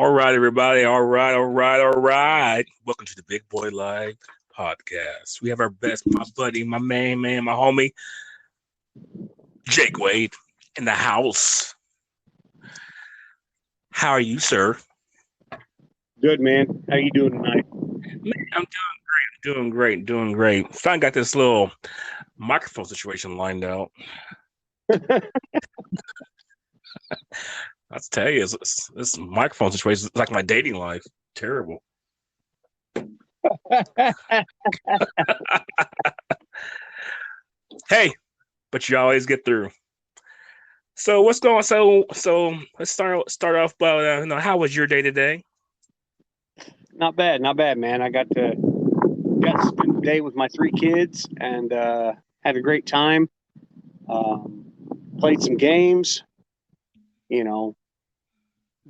All right, everybody. All right. Welcome to the Big Boy Live podcast. We have our best, my buddy, my main man, my homie, Jake Wade, in the house. How are you, sir? Good, man. How you doing tonight? Man, I'm doing great. Finally got this little microphone situation lined out. I'll tell you, this microphone situation is like my dating life. Terrible. Hey, but you always get through. So what's going on? So let's start off by how was your day today? Not bad, man. I got to spend the day with my three kids and had a great time. Played some games,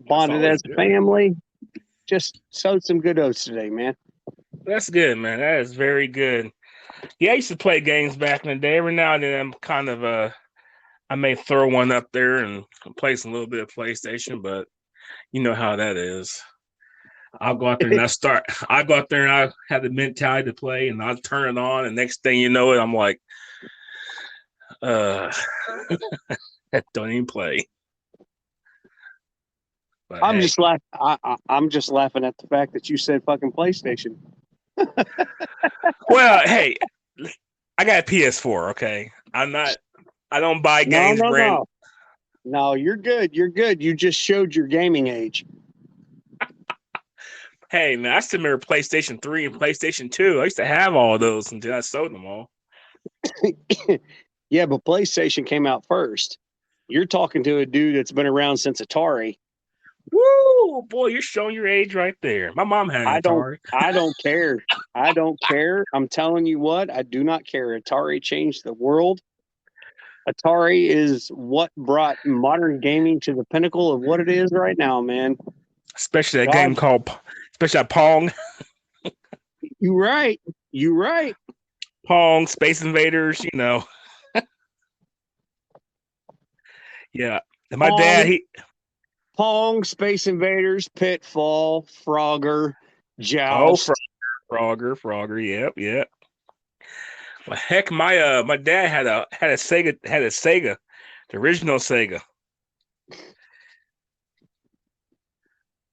bonded as a family. Just sowed some good oats today, man. That's good, man. That is very good. Yeah, I used to play games back in the day. Every now and then I'm kind of I may throw one up there and play some little bit of PlayStation, but you know how that is. I'll go out there and I go out there and I have the mentality to play and I'll turn it on and next thing you know it, I'm like, don't even play. But I'm just laughing. I'm just laughing at the fact that you said fucking PlayStation. Well, hey, I got a PS4. Okay, I don't buy games. No, you're good. You're good. You just showed your gaming age. Hey, man, I still remember PlayStation 3 and PlayStation 2. I used to have all of those until I sold them all. Yeah, but PlayStation came out first. You're talking to a dude that's been around since Atari. Woo, boy, you're showing your age right there. My mom had an Atari. I don't care. I don't care. I'm telling you what, I do not care. Atari changed the world. Atari is what brought modern gaming to the pinnacle of what it is right now, man. Especially that game called Pong. You right. Pong, Space Invaders, Yeah. And my dad, Pong, Space Invaders, Pitfall, Frogger, Joust. Oh, Frogger. Yep. Well, heck, my dad had a Sega, the original Sega.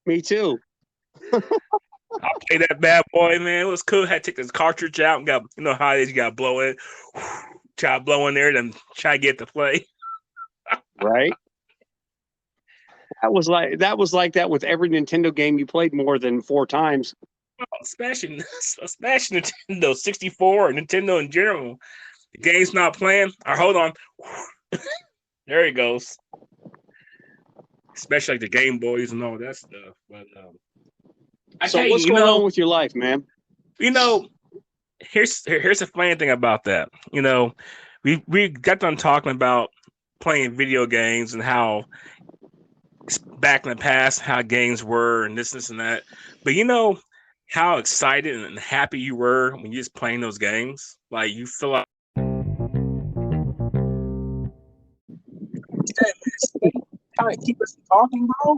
Me too. I played that bad boy, man. It was cool. Had to take this cartridge out and got how it is. You got to blow it, try to blow in there, then try to get to play. Right. That was like that with every Nintendo game you played more than 4 times. Smashing Nintendo 64 or Nintendo in general. The game's not playing. Hold on. There he goes. Especially like the Game Boys and all that stuff. But so what's going on with your life, man? Here's the funny thing about that. We got done talking about playing video games and how back in the past how games were and this and that. But how excited and happy you were when you just playing those games? Like you feel like kind of keep us talking, bro.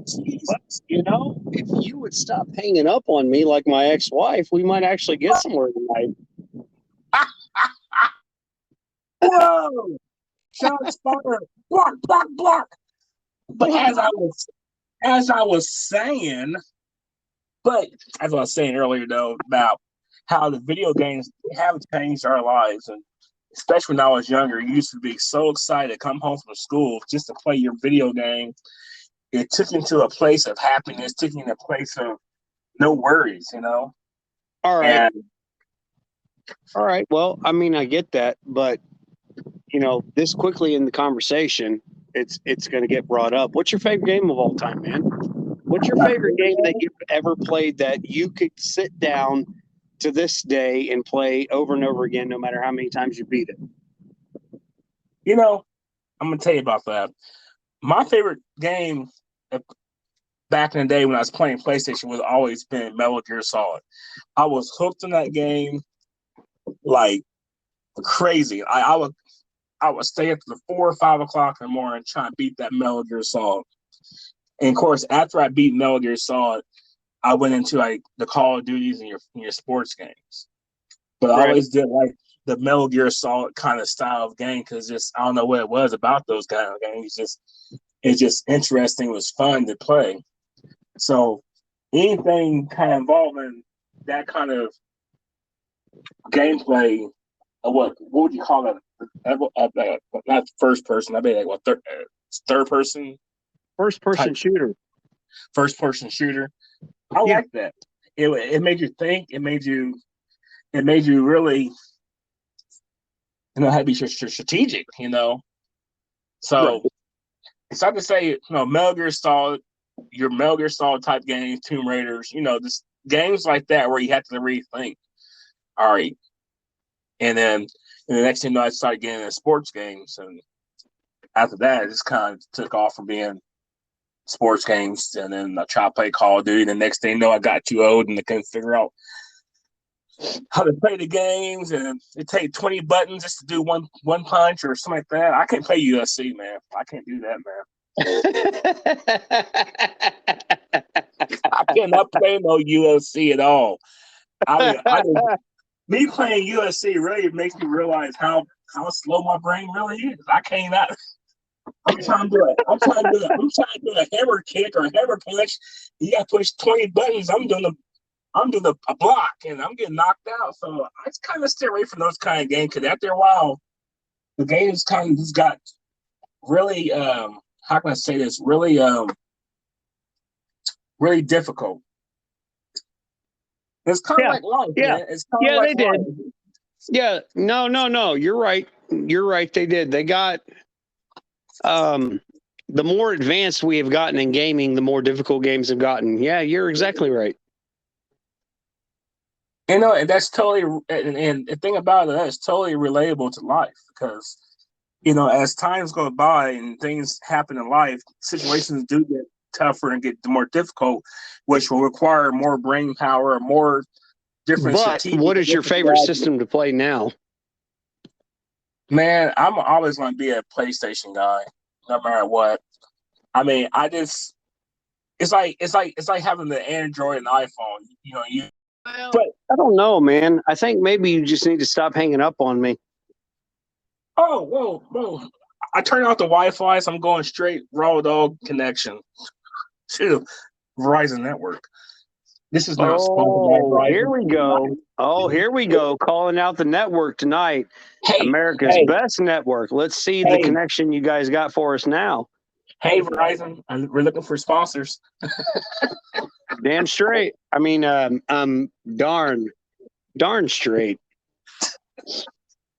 Jesus. If you would stop hanging up on me like my ex-wife, we might actually get somewhere tonight. Whoa! Shots fired! Block! But as I was saying earlier though about how the video games have changed our lives, and especially when I was younger, you used to be so excited to come home from school just to play your video game. It took you to a place of happiness, took you to a place of no worries, All right. All right. Well, I mean, I get that, but this quickly in the conversation, it's going to get brought up. What's your favorite game of all time, man? What's your favorite game that you've ever played that you could sit down to this day and play over and over again, no matter how many times you beat it? I'm going to tell you about that. My favorite game back in the day when I was playing PlayStation was always been Metal Gear Solid. I was hooked on that game like crazy. I would stay up to 4 or 5 o'clock in the morning trying to beat that Metal Gear Solid. And of course, after I beat Metal Gear Solid, I went into like the Call of Duties and your sports games. But I Right. always did like the Metal Gear Solid kind of style of game because just I don't know what it was about those kind of games. It's just interesting. It was fun to play. So anything kind of involving that kind of gameplay, what would you call it? Not first person. I mean, like what third person First person type shooter. first person shooter. I Yeah. like that. It made you think. It made you really have to be strategic. So Right. it's not to say Metal Gear Solid, your Metal Gear Solid type games, Tomb Raiders, just games like that where you have to rethink. All right, and then the next thing I started getting into sports games, and after that, it just kind of took off from being sports games, and then I tried to play Call of Duty. The next thing I got too old and I couldn't figure out how to play the games, and it take 20 buttons just to do one punch or something like that. I can't play UFC, man. I can't do that, man. I cannot play no UFC at all. Me playing UFC really makes me realize how slow my brain really is. I can't. I'm trying to do it. I'm trying to do a hammer kick or a hammer punch. You got to push 20 buttons. I'm doing a block and I'm getting knocked out. So I just kind of stay away from those kind of games because after a while, the games kind of just got really how can I say this? Really difficult. It's kind of like life, man. It's kind of like they life. did. Yeah, no. You're right. They did. They got the more advanced we have gotten in gaming, the more difficult games have gotten. Yeah, you're exactly right. And that's totally and the thing about it, that's totally relatable to life because as times go by and things happen in life, situations do get tougher and get more difficult, which will require more brain power, more different But strategic. what is your favorite system to play now? Man, I'm always going to be a PlayStation guy, no matter what. I mean, it's like having the Android and iPhone. But I don't know, man. I think maybe you just need to stop hanging up on me. Oh, whoa. I turned off the Wi-Fi, so I'm going straight raw dog connection to Verizon network. This is not sponsored by Verizon. Here we go. Here we go. Calling out the network tonight. Hey, America's best network. Let's see the connection you guys got for us now. Hey, Verizon, we're looking for sponsors. Damn straight. I mean, darn straight.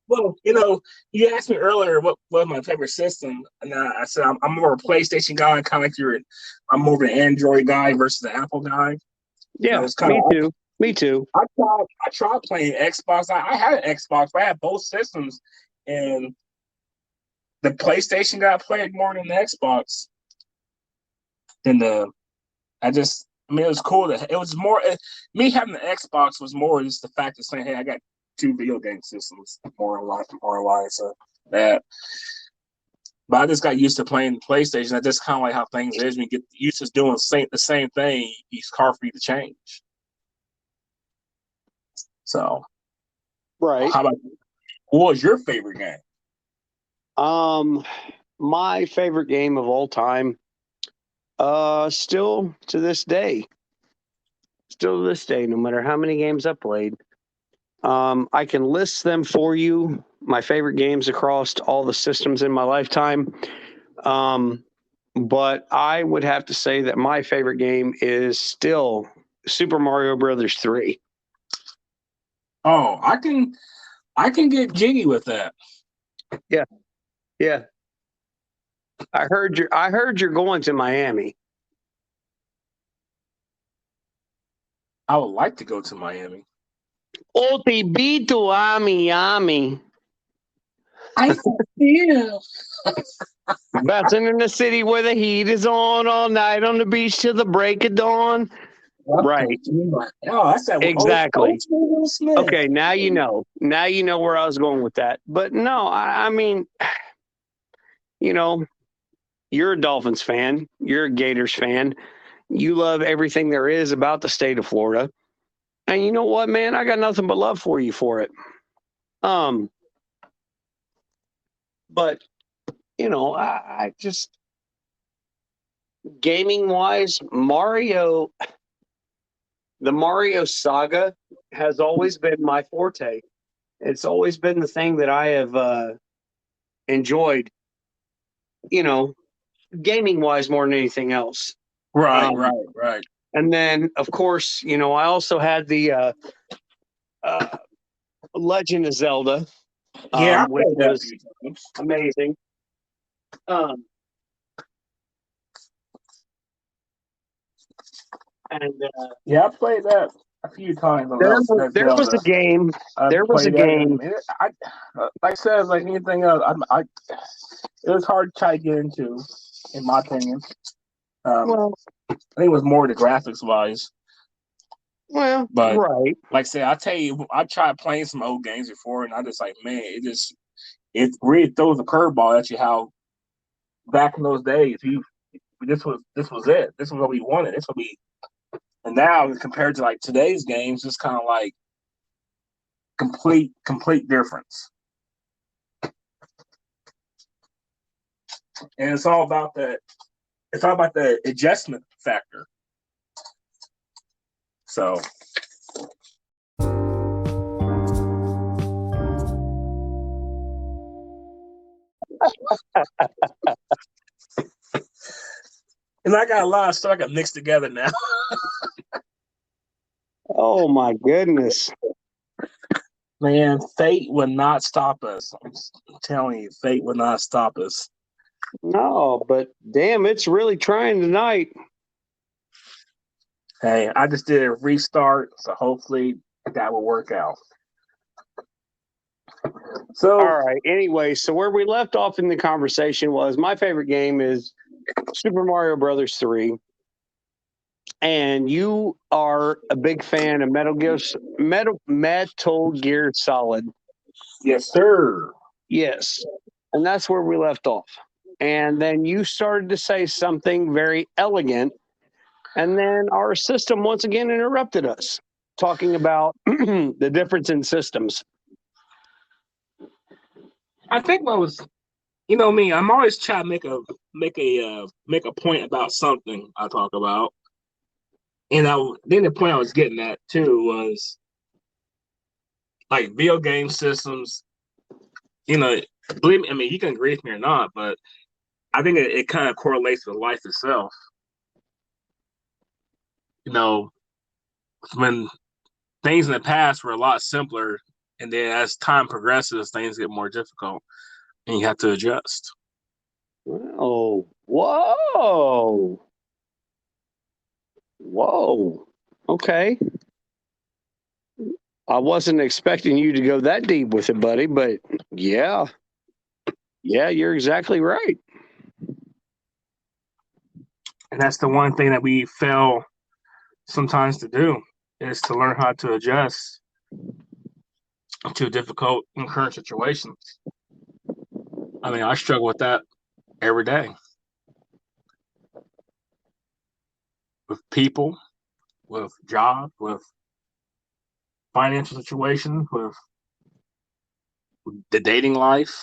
Well, you asked me earlier what was my favorite system, and I said I'm more a PlayStation guy, kind of like I'm more of an Android guy versus the Apple guy. Yeah, me too. I tried playing Xbox. I had an Xbox, but I had both systems, and the PlayStation got played more than the Xbox. It was cool. It was more me having the Xbox was more just the fact of saying, hey, I got two video game systems, more in life. So that. But I just got used to playing the PlayStation. That's just kind of like how things is. When you get used to doing the same thing, it's hard for you to change. So, right. How about you? What was your favorite game? My favorite game of all time. Still to this day, no matter how many games I played, I can list them for you. My favorite games across all the systems in my lifetime. But I would have to say that my favorite game is still Super Mario Brothers 3. Oh, I can get jiggy with that. Yeah. I heard you're going to Miami. I would like to go to Miami. Otibito a Miami. I feel. Bouncing in the city where the heat is on all night on the beach till the break of dawn. Right. Oh, that's that. Exactly. Okay, now you know. Now you know where I was going with that. But no, I mean, You're a Dolphins fan. You're a Gators fan. You love everything there is about the state of Florida. And you know what, man? I got nothing but love for you for it. But I just gaming wise, the Mario saga has always been my forte. It's always been the thing that I have enjoyed, gaming wise more than anything else. Right, Um, right. And then, of course, I also had the Legend of Zelda, Yeah, I which played that a was few times. amazing. And Yeah, I played that a few times. there was a game. I There was a played that, game. and like I said, like anything else, it was hard to try to get into, in my opinion. Well, I think it was more the graphics wise, but right. like I said, I tell you, I tried playing some old games before, and I just like, man, it really throws a curveball at you. How back in those days, this was it. This was what we wanted. This what we, and now compared to like today's games, it's kind of like complete difference. And it's all about that. It's all about the adjustment factor. So. And I got a lot of stuff I got mixed together now. Oh my goodness. Man, fate would not stop us. I'm telling you, fate would not stop us. No, but damn, it's really trying tonight. Hey, I just did a restart, so hopefully that will work out. So, all right. Anyway, so where we left off in the conversation was my favorite game is Super Mario Brothers 3. And you are a big fan of Metal Gear Solid. yes, sir. Yes. And that's where we left off. And then you started to say something very elegant. And then our system once again interrupted us, talking about the difference in systems. I think what was, me, I'm always trying to make a point about something I talk about. And then the point I was getting at too was like video game systems. Believe me, I mean you can agree with me or not, but I think it kind of correlates with life itself. When things in the past were a lot simpler, and then as time progresses, things get more difficult, and you have to adjust. Oh, whoa. Whoa. Okay. I wasn't expecting you to go that deep with it, buddy, but yeah. Yeah, you're exactly right. And that's the one thing that we fail sometimes to do, is to learn how to adjust to difficult and current situations. I mean, I struggle with that every day with people, with jobs, with financial situations, with the dating life,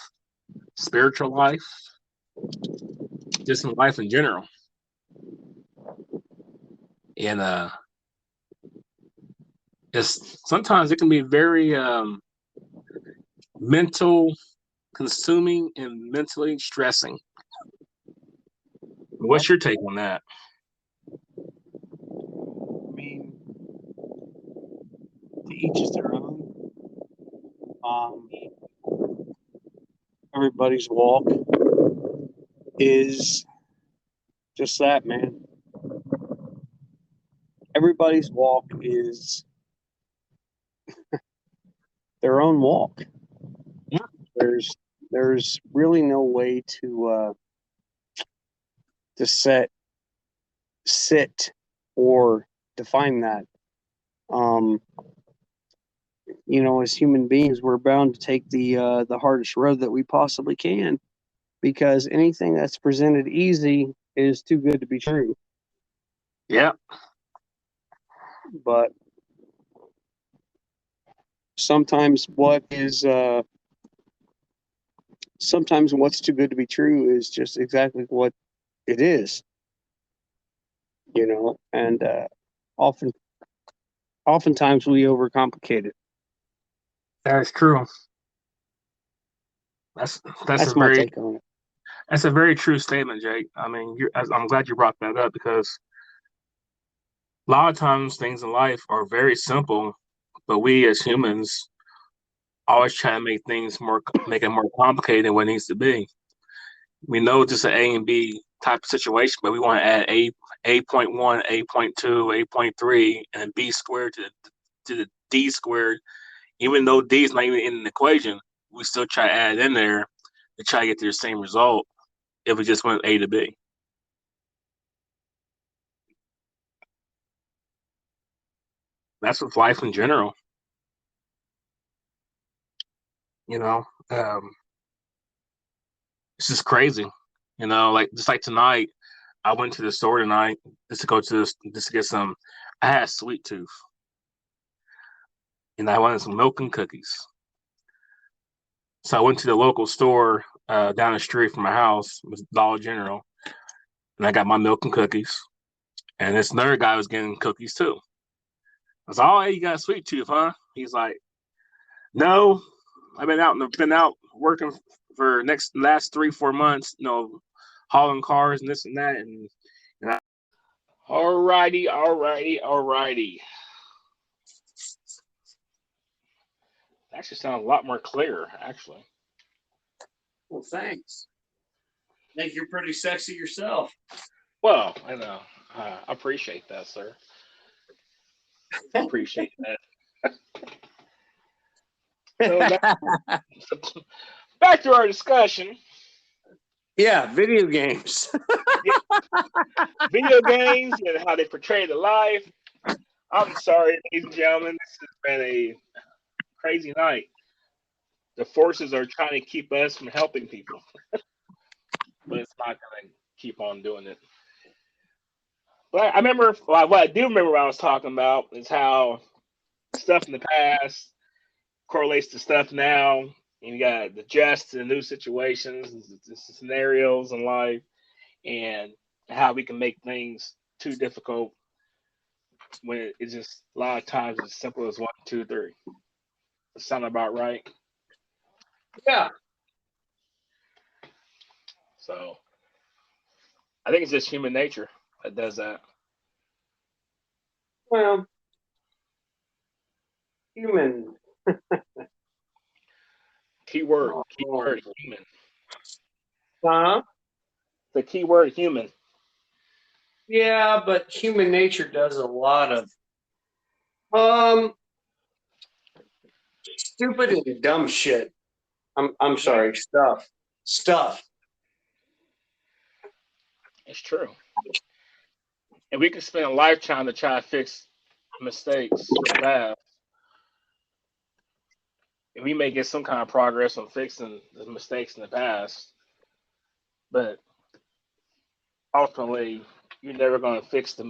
spiritual life, just in life in general. And it's sometimes it can be very mental consuming and mentally stressing. What's your take on that? I mean, to each is their own. Everybody's walk is just that, man. Everybody's walk is their own walk. Yeah. There's really no way to sit or define that. As human beings, we're bound to take the hardest road that we possibly can, because anything that's presented easy is too good to be true. Yeah. But sometimes sometimes what's too good to be true is just exactly what it is, and oftentimes we overcomplicate it. That's true. That's That's my take on it. That's a very true statement, Jake. I mean, I'm glad you brought that up because a lot of times things in life are very simple, but we as humans always try to make it more complicated than what it needs to be. We know it's just an A and B type of situation, but we want to add A.1, A.2, A.3, and B squared to the D squared. Even though D is not even in the equation, we still try to add it in there to try to get to the same result if we just went A to B. That's with life in general. You know, it's just crazy. Like just like tonight, I went to the store tonight just to get some. I had a sweet tooth, and I wanted some milk and cookies. So I went to the local store down the street from my house, it was Dollar General, and I got my milk and cookies. And this another guy was getting cookies too. I was like, "Oh, hey, you got a sweet tooth, huh?" He's like, "No, I've been out working for last 3-4 months, hauling cars and this and that." And alrighty. That should sound a lot more clear, actually. Well, thanks. I think you're pretty sexy yourself. Well, I know. I appreciate that, sir. Appreciate that. So back to our discussion. Yeah, video games. Video games and how they portray the life. I'm sorry, ladies and gentlemen. This has been a crazy night. The forces are trying to keep us from helping people, but it's not going to keep on doing it. But I remember what I do remember what I was talking about is how stuff in the past correlates to stuff now. And you got the just and new situations, the scenarios in life, and how we can make things too difficult when it's just a lot of times as simple as 1, 2, 3. Does that sound about right? Yeah. So I think it's just human nature that does that. Well, human. Keyword human. Huh? The keyword human. Yeah, but human nature does a lot of stupid and dumb shit. I'm sorry, stuff. It's true. And we can spend a lifetime to try to fix mistakes in the past. And we may get some kind of progress on fixing the mistakes in the past, but ultimately, you're never going to fix a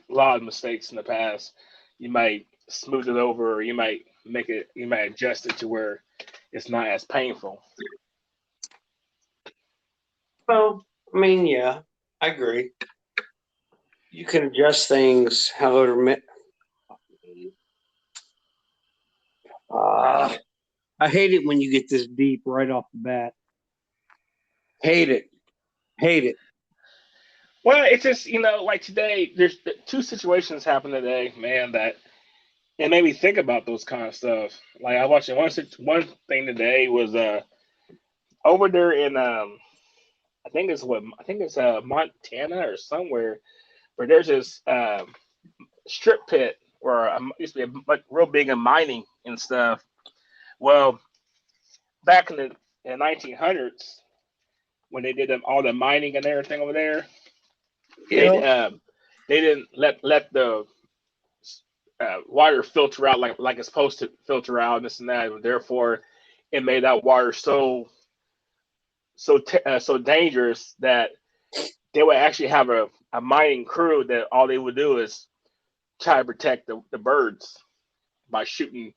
lot of mistakes in the past. You might smooth it over, or you might adjust it to where it's not as painful. Well, I mean, yeah, I agree. You can adjust things however. I hate it when you get this deep right off the bat. Hate it. Well, it's just like today, there's 2 situations happened today, man, that it made me think about those kind of stuff. Like I watched one thing today was over there in I think it's Montana or somewhere where there's this strip pit where used to be real big in mining and stuff. Well, back in the 1900s when they did all the mining and everything over there, they didn't let the water filter out like it's supposed to filter out and this and that. And therefore, it made that water so so dangerous that they would actually have a mining crew that all they would do is try to protect the birds by shooting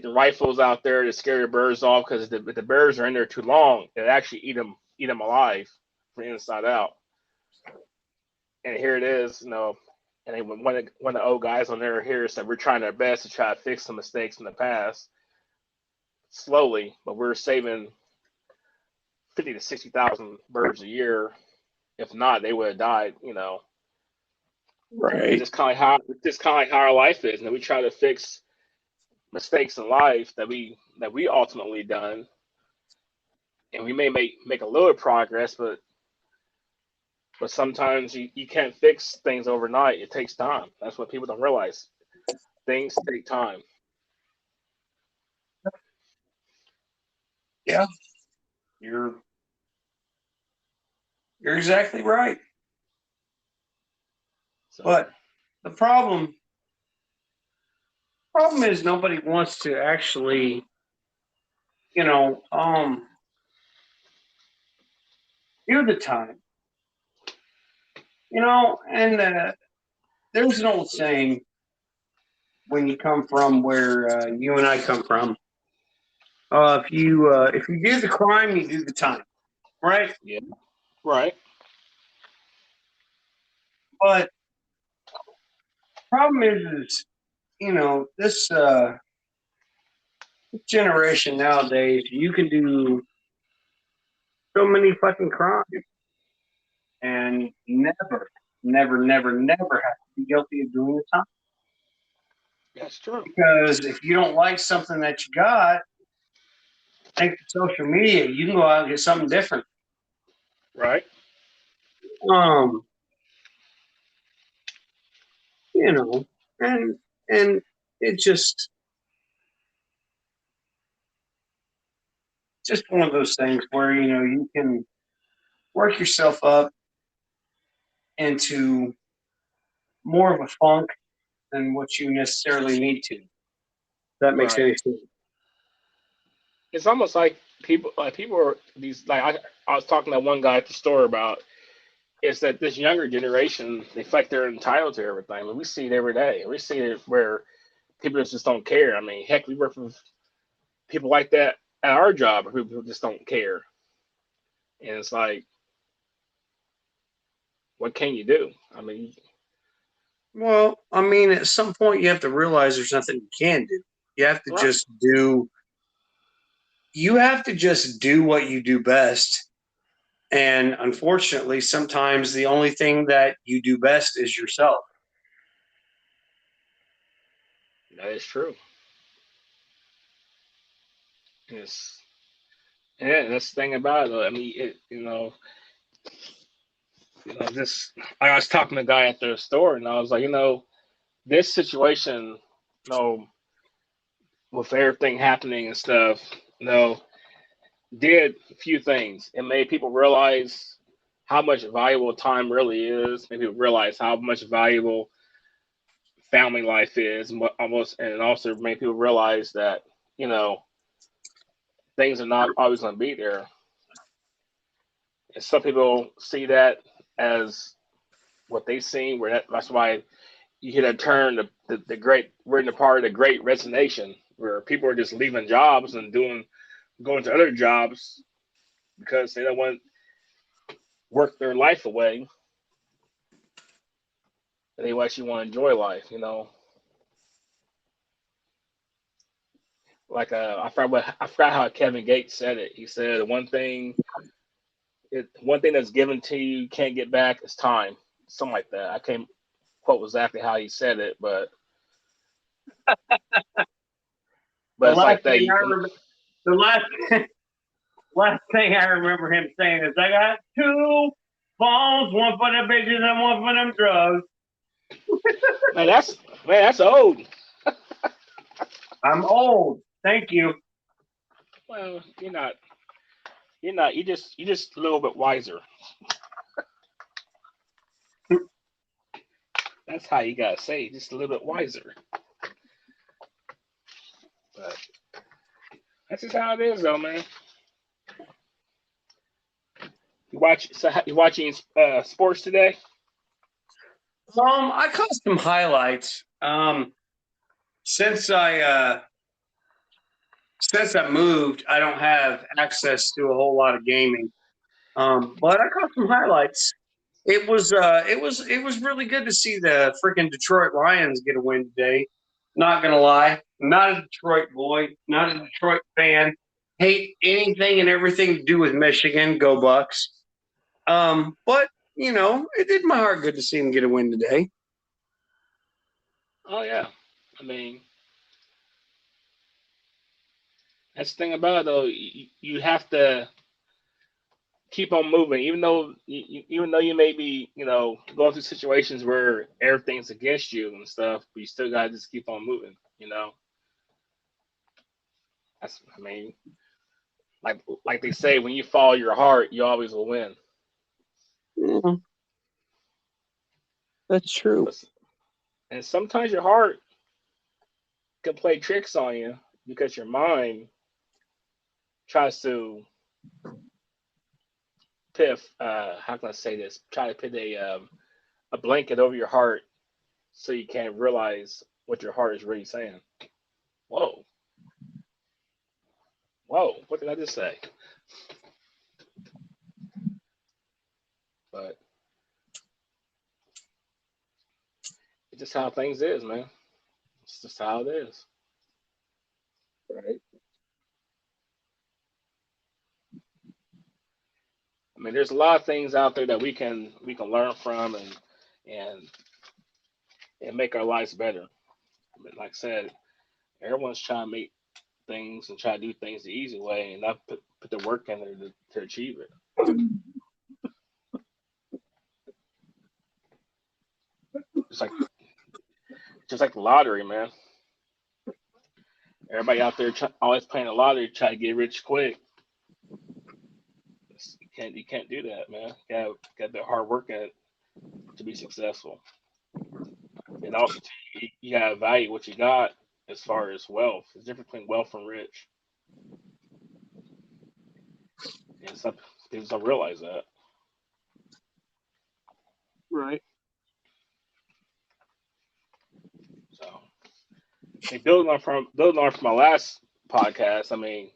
rifles out there to scare the birds off because if the birds are in there too long, it actually eat them alive from the inside out. And here it is, and then one of the old guys on there here said we're trying our best to try to fix the mistakes in the past slowly, but we're saving 50 to 60,000 birds a year. If not, they would have died. Right. It's kind of like how our life is, and we try to fix mistakes in life that we ultimately done, and we may make a little progress, but sometimes you can't fix things overnight. It takes time. That's what people don't realize. Things take time. Yeah, you're exactly right. So, But the problem is nobody wants to actually, do the time. And there's an old saying when you come from where you and I come from. If you do the crime, you do the time, right? yeah, right. But problem is this generation nowadays, you can do so many fucking crimes and never, never, never, never have to be guilty of doing the time. That's true. Because if you don't like something that you got, thanks to social media, you can go out and get something different. Right. Um, and it's just one of those things where you can work yourself up into more of a funk than what you necessarily need to. If that makes Right. any sense. It's almost like people are these like I was talking to one guy at the store about is that this younger generation they feel like they're entitled to everything. I mean, we see it every day. We see it where people just don't care. I mean, heck, we work with people like that at our job who just don't care. And it's like, what can you do? I mean, Well, I mean, at some point you have to realize there's nothing you can do. You have to right. just do. You have to just do what you do best. And unfortunately, sometimes the only thing that you do best is yourself. That is true. Yes. Yeah, that's the thing about it. I mean, this. I was talking to a guy at the store, and I was like, this situation, you know, with everything happening and stuff, did a few things. It made people realize how much valuable time really is. Made people realize how much valuable family life is, and it also made people realize that you know things are not always going to be there. And some people see that as what they see, that's why you hear that term, the great. We're in the part of the great resignation, where people are just leaving jobs and going to other jobs because they don't want to work their life away. They actually want to enjoy life, Like I forgot how Kevin Gates said it. He said one thing that's given to you, you can't get back is time. Something like that. I can't quote exactly how he said it, The but it's last like that. thing I remember, the last thing I remember him saying is, "I got two phones, one for the bitches and one for them drugs." Man, that's old. I'm old. Thank you. Well, you're not. You're not. You just a little bit wiser. That's how you gotta say it, just a little bit wiser. But that's just how it is, though, man. you watching sports today? I caught some highlights. Since I moved, I don't have access to a whole lot of gaming. But I caught some highlights. It was really good to see the freaking Detroit Lions get a win today. Not gonna lie, not a Detroit boy, not a Detroit fan. Hate anything and everything to do with Michigan. Go Bucks. But it did my heart good to see them get a win today. Oh yeah, I mean that's the thing about it though. You have to keep on moving, even though you may be going through situations where everything's against you and stuff, but you still gotta just keep on moving. I mean, like they say, when you follow your heart, you always will win. Yeah, that's true. And sometimes your heart can play tricks on you because your mind tries to put how can I say this? Try to put a blanket over your heart so you can't realize what your heart is really saying. Whoa, whoa! What did I just say? But it's just how things is, man. It's just how it is. Right. I mean, there's a lot of things out there that we can learn from and and make our lives better. I mean, like I said, everyone's trying to make things and try to do things the easy way and not put the work in there to achieve it. Just like the lottery, man. Everybody out there always playing the lottery, try to get rich quick. You can't do that, man. You got to hard work at it to be successful. And also, you got to value what you got as far as wealth. There's a difference between wealth and rich. And some people don't realize that. Right. So, building on from my last podcast, I mean,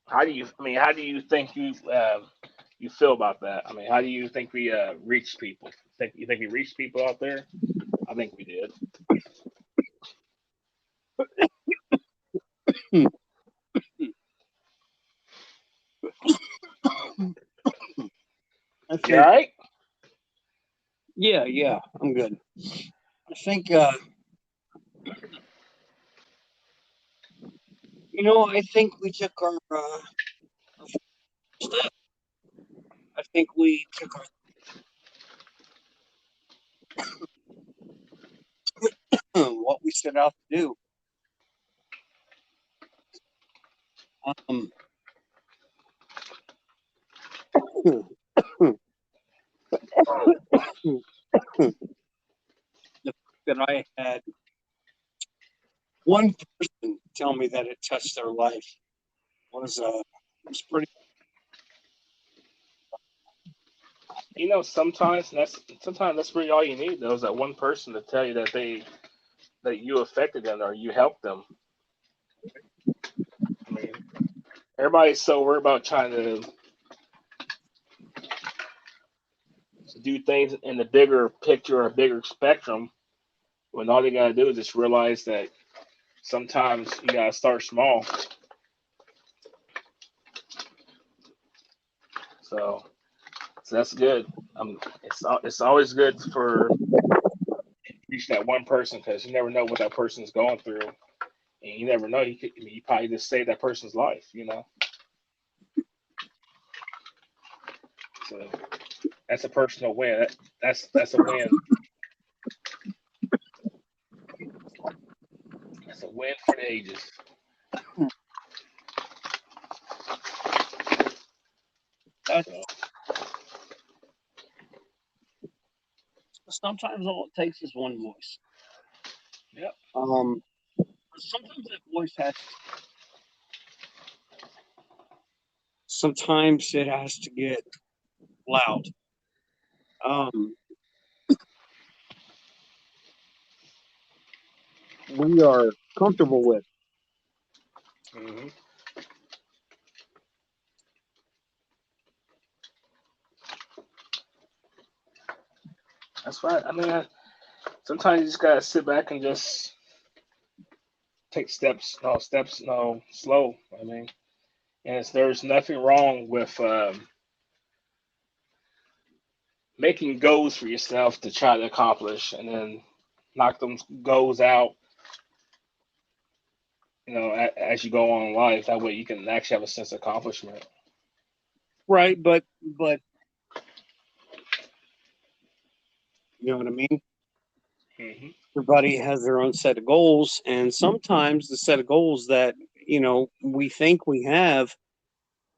how do you think you feel about that? I mean, how do you think we reach people? You think we reached people out there? I think we did. I think, You all right? yeah, I'm good. I think, I think we took our step. I think we took what we set out to do. Um, that I had one person tell me that it touched their life was pretty. Sometimes that's really all you need, though, is that one person to tell you that you affected them or you helped them. I mean, everybody's so worried about trying to do things in the bigger picture or bigger spectrum when all they gotta do is just realize that sometimes you gotta start small. So that's good. It's always good for reach that one person because you never know what that person's going through, and you never know. You probably just saved that person's life. So that's a personal win. That's a win. That's a win for the ages. So. Sometimes all it takes is one voice. Yep. Sometimes that voice has. sometimes it has to get loud. We are comfortable with. Mm-hmm. That's right. I mean, sometimes you just gotta sit back and just take steps. No steps. No slow. I mean, and there's nothing wrong with making goals for yourself to try to accomplish, and then knock them goals out. As you go on in life, that way you can actually have a sense of accomplishment. Right, but you know what I mean? Hmm. Everybody has their own set of goals, and sometimes the set of goals that we think we have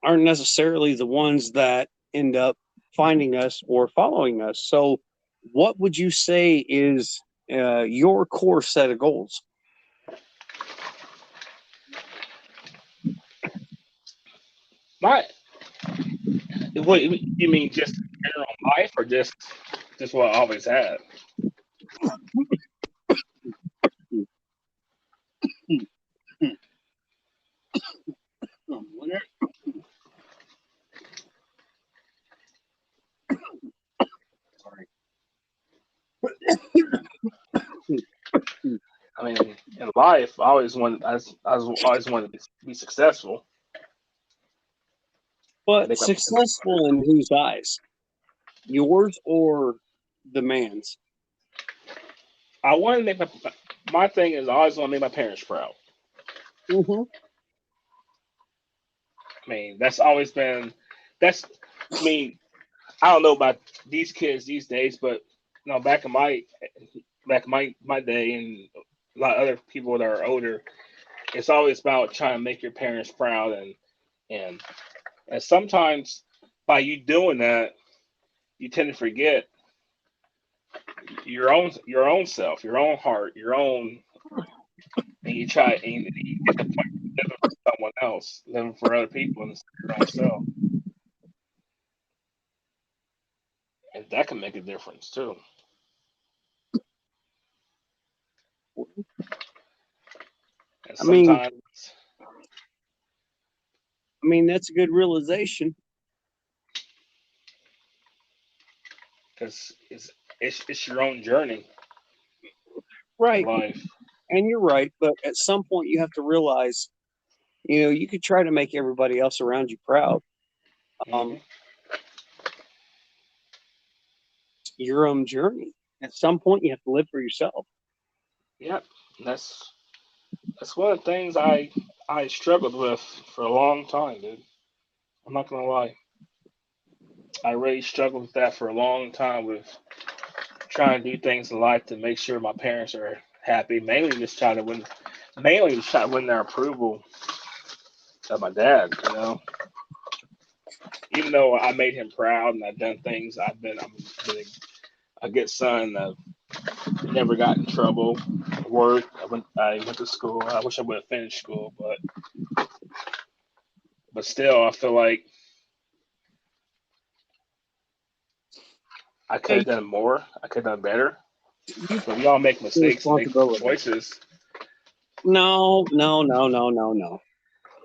aren't necessarily the ones that end up finding us or following us. So, what would you say is your core set of goals? My, what you mean, just in general life, or just what I always had? Sorry. I mean, in life, I always wanted to be successful. But Make my, successful in whose eyes? Yours or the man's? I wanted to make my thing is I always want to make my parents proud. Mm-hmm. I mean, that's always been that's. I mean, I don't know about these kids these days, but back in my day and a lot of other people that are older, it's always about trying to make your parents proud and and sometimes by you doing that, you tend to forget your own self, your own heart, your own, and you try and you get the point of living for someone else, living for other people instead of your own self, and that can make a difference too. And I mean, sometimes that's a good realization. because it's your own journey in Right. life. And you're right, but at some point you have to realize, you could try to make everybody else around you proud. Um, Hmm. your own journey. At some point you have to live for yourself. Yep, and that's one of the things I struggled with for a long time, dude. I'm not gonna lie. I really struggled with that for a long time with trying to do things in life to make sure my parents are happy. Mainly just trying to win their approval of my dad. Even though I made him proud and I've done things, I'm been a good son. I've never got in trouble. Work. I went to school. I wish I would have finished school, but still, I feel like I could Hey, have done more. I could have done better. you But we all make feel mistakes and make responsibility. choices. No, no, no, no, no, no.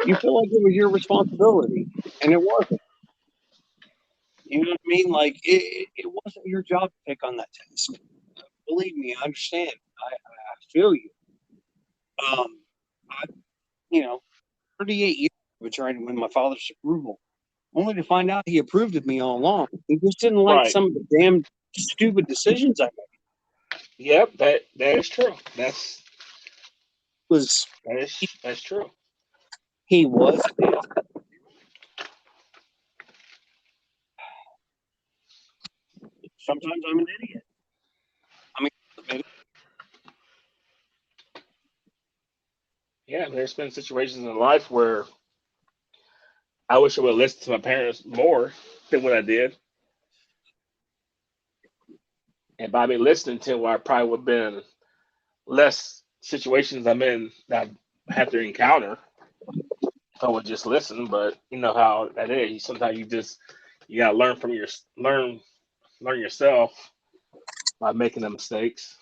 You feel like it was your responsibility, and it wasn't. You know what I mean? Like it wasn't your job to pick on that task. Believe me, I understand. I feel you. I, you know, 38 years of trying to win my father's approval, only to find out he approved of me all along. He just didn't like Right. some of the damn stupid decisions I made. Yep. That is true. Was That's true. he was sometimes I'm an idiot. I mean, Yeah. There's been situations in life where I wish I would have listened to my parents more than what I did. And by me listening to them, I probably would have been less situations I'm in that I have to encounter. I would just listen, but you know how that is. Sometimes you gotta learn from learn yourself by making the mistakes.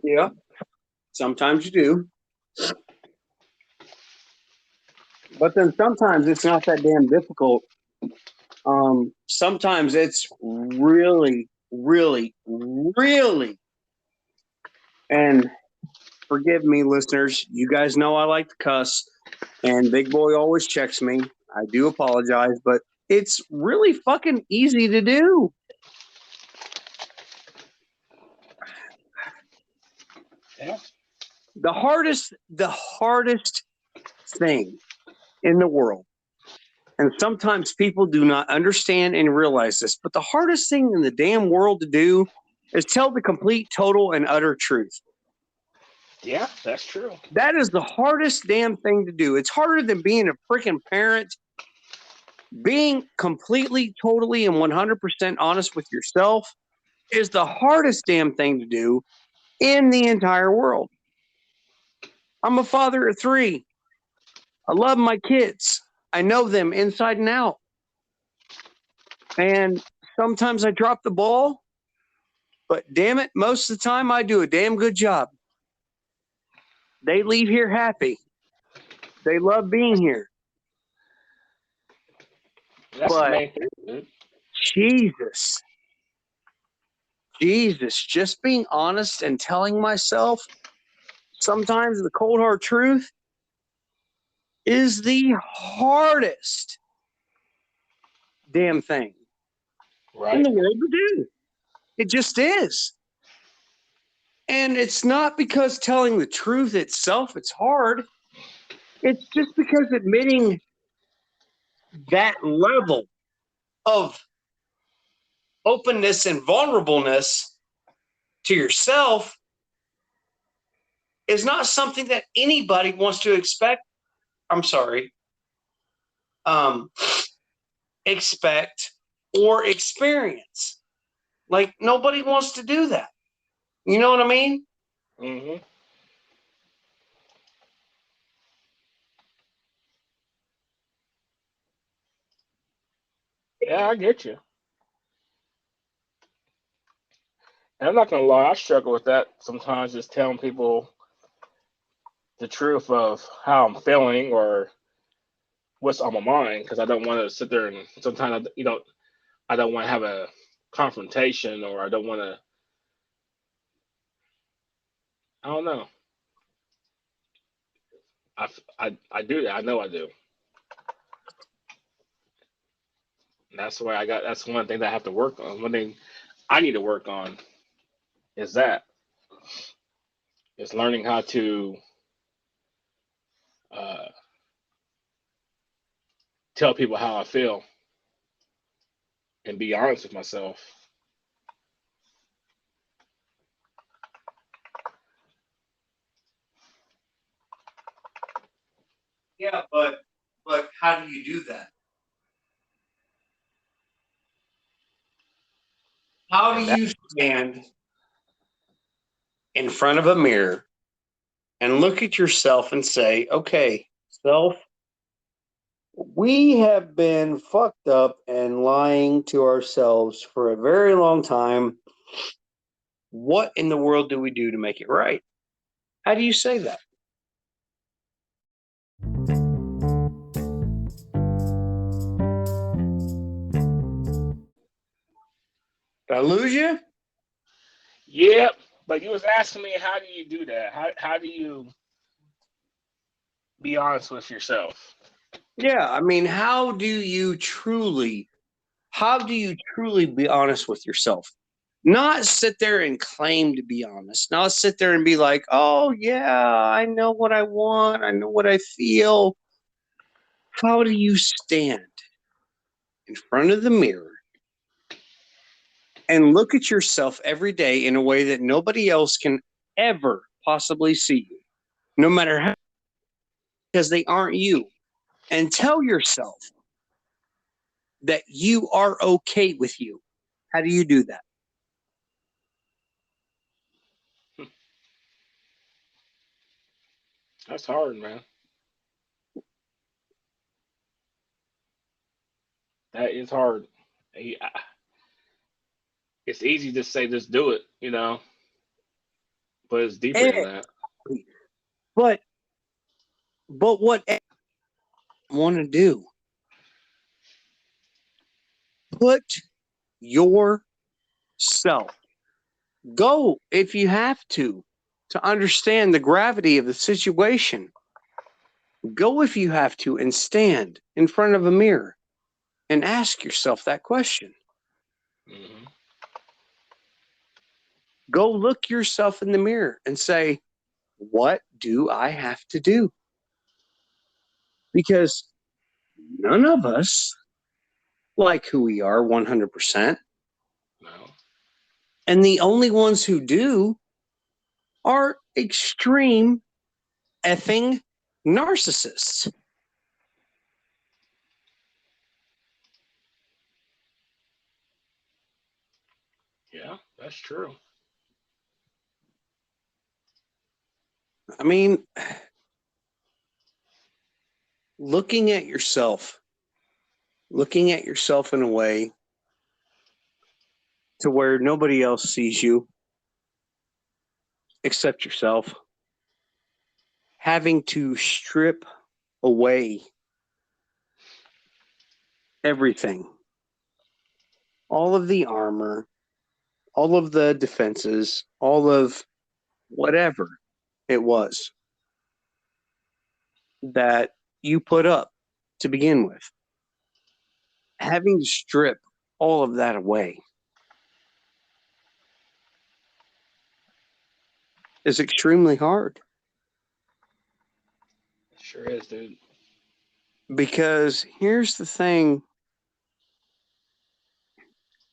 Yeah, sometimes you do. But then sometimes it's not that damn difficult. Sometimes it's really, really, really, and forgive me, listeners. You guys know I like to cuss, and Big Boy always checks me. I do apologize, but it's really fucking easy to do. Yeah. The hardest thing in the world, and sometimes people do not understand and realize this, but the hardest thing in the damn world to do is tell the complete, total, and utter truth. Yeah, that's true. That is the hardest damn thing to do. It's harder than being a freaking parent. Being completely, totally, and 100% honest with yourself is the hardest damn thing to do in the entire world. I'm a father of 3. I love my kids. I know them inside and out. And sometimes I drop the ball, but damn it, most of the time I do a damn good job. They leave here happy. They love being here. That's the But main thing, dude. Jesus, just being honest and telling myself sometimes the cold hard truth is the hardest damn thing in Right? the world to do. It just is. And it's not because telling the truth itself it's hard. It's just because admitting that level of openness and vulnerableness to yourself is not something that anybody wants to expect. I'm sorry. Expect or experience. Like nobody wants to do that. You know what I mean? Mm-hmm. Yeah, I get you. And I'm not gonna lie, I struggle with that sometimes. Just telling people the truth of how I'm feeling or what's on my mind, because I don't want to sit there and sometimes I don't want to have a confrontation, or I don't want to. I don't know. I do that. I know I do. And that's why I got. That's one thing that I have to work on. One thing I need to work on is that is learning how to uh, tell people how I feel and be honest with myself. Yeah, but how do you do that? How do And that you stand in front of a mirror and look at yourself and say, okay, self, we have been fucked up and lying to ourselves for a very long time. What in the world do we do to make it right? How do you say that? Did I lose you? Yep. But you was asking me, how do you do that? How do you be honest with yourself? Yeah, I mean, how do you truly be honest with yourself? Not sit there and claim to be honest. Not sit there and be like, oh, yeah, I know what I want. I know what I feel. How do you stand in front of the mirror and look at yourself every day in a way that nobody else can ever possibly see you, no matter how, because they aren't you, and tell yourself that you are okay with you? How do you do that? That's hard, man. That is hard. I- It's easy to say just do it, but it's deeper than And, that. but what I want to do, put yourself, go if you have to understand the gravity of the situation. Go if you have to and stand in front of a mirror and ask yourself that question. Hmm. Go look yourself in the mirror and say, what do I have to do? Because none of us like who we are 100%. No. And the only ones who do are extreme effing narcissists. Yeah, that's true. I mean, looking at yourself, in a way to where nobody else sees you except yourself, having to strip away everything, all of the armor, all of the defenses, all of whatever it was that you put up to begin with, having to strip all of that away is extremely hard It sure is, dude. because here's the thing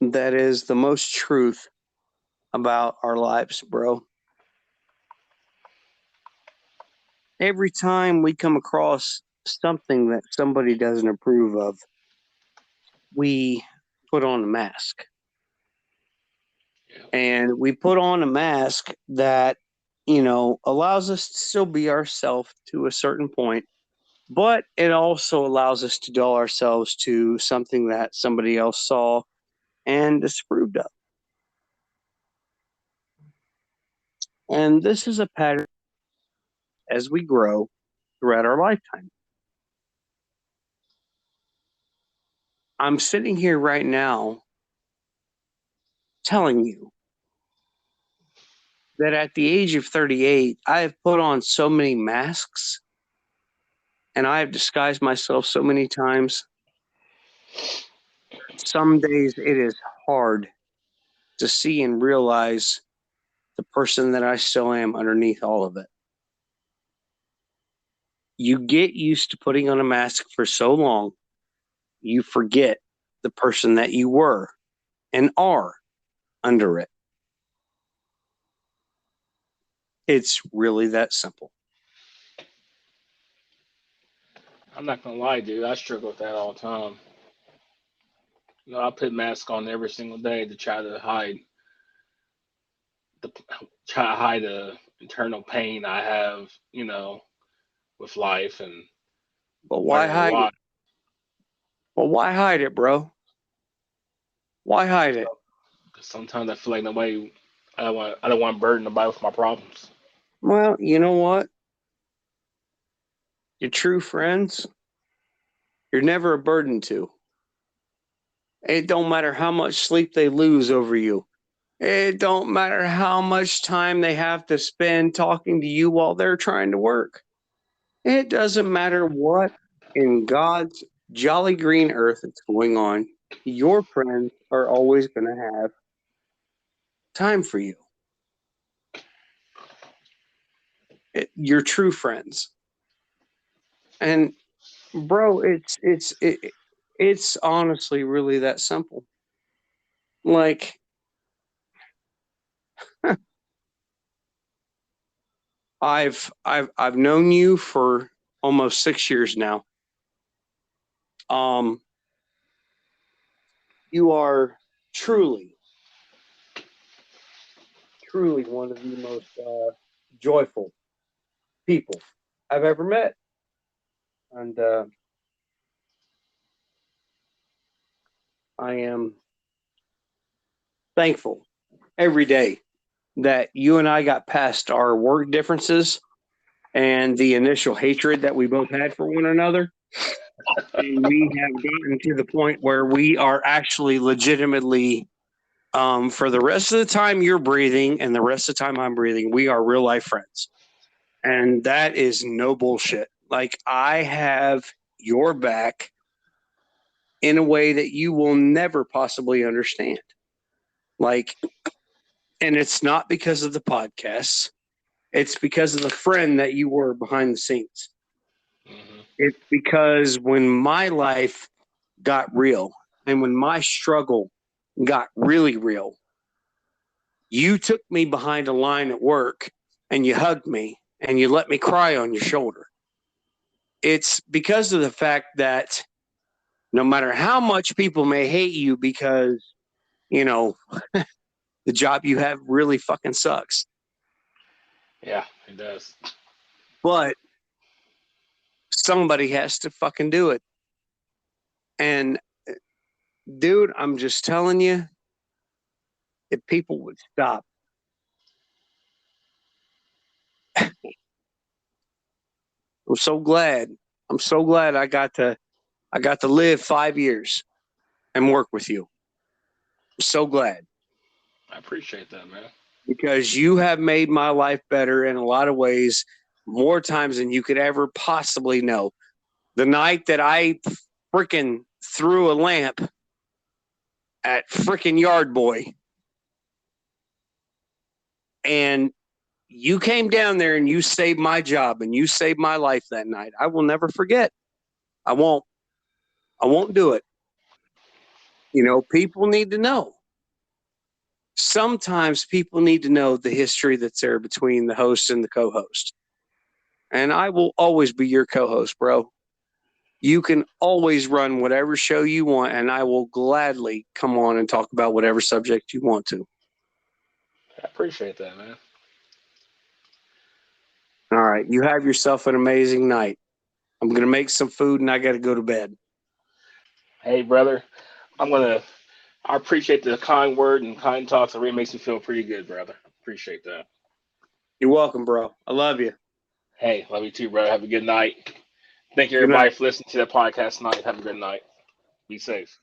that is the most truth about our lives, bro. Every time we come across something that somebody doesn't approve of, we put on a mask. Yeah. And we put on a mask that, allows us to still be ourselves to a certain point, but it also allows us to dull ourselves to something that somebody else saw and disapproved of. And this is a pattern as we grow throughout our lifetime. I'm sitting here right now telling you that at the age of 38, I have put on so many masks and I have disguised myself so many times. Some days it is hard to see and realize the person that I still am underneath all of it. You get used to putting on a mask for so long, you forget the person that you were and are under it. It's really that simple. I'm not gonna lie, dude. I struggle with that all the time. I put mask on every single day to the try to hide the internal pain I have, with life and But why wondering hide it? why. Well, why hide it, bro? Why hide it? Because sometimes I feel like I don't want to burden nobody with my problems. Well, you know what? Your true friends, you're never a burden to. It don't matter how much sleep they lose over you. It don't matter how much time they have to spend talking to you while they're trying to work. It doesn't matter what in God's jolly green earth is going on. Your friends are always going to have time for you. Your true friends. And bro, it's honestly really that simple. Like I've known you for almost 6 years now. Um, you are truly, truly one of the most joyful people I've ever met. And I am thankful every day that you and I got past our work differences and the initial hatred that we both had for one another. And we have gotten to the point where we are actually legitimately, for the rest of the time you're breathing and the rest of the time I'm breathing, we are real life friends. And that is no bullshit. Like, I have your back in a way that you will never possibly understand. Like, and it's not because of the podcasts. It's because of the friend that you were behind the scenes. Mm-hmm. It's because when my life got real and when my struggle got really real, you took me behind a line at work and you hugged me and you let me cry on your shoulder. It's because of the fact that no matter how much people may hate you because, you know, the job you have really fucking sucks. Yeah, it does. But somebody has to fucking do it. And dude, I'm just telling you, if people would stop. I'm so glad. I'm so glad I got to live 5 years and work with you. I'm so glad. I appreciate that, man. Because you have made my life better in a lot of ways, more times than you could ever possibly know. The night that I freaking threw a lamp at freaking Yard Boy and you came down there and you saved my job and you saved my life that night. I will never forget. I won't do it. You know, people need to know. Sometimes people need to know the history that's there between the host and the co-host. And I will always be your co-host, bro. You can always run whatever show you want, and I will gladly come on and talk about whatever subject you want to. I appreciate that, man. All right. You have yourself an amazing night. I'm going to make some food, and I got to go to bed. Hey, brother, I appreciate the kind word and kind talks. It really makes me feel pretty good, brother. Appreciate that. You're welcome, bro. I love you. Hey, love you too, brother. Have a good night. Thank you, Good everybody, night. for listening to that podcast tonight. Have a good night. Be safe.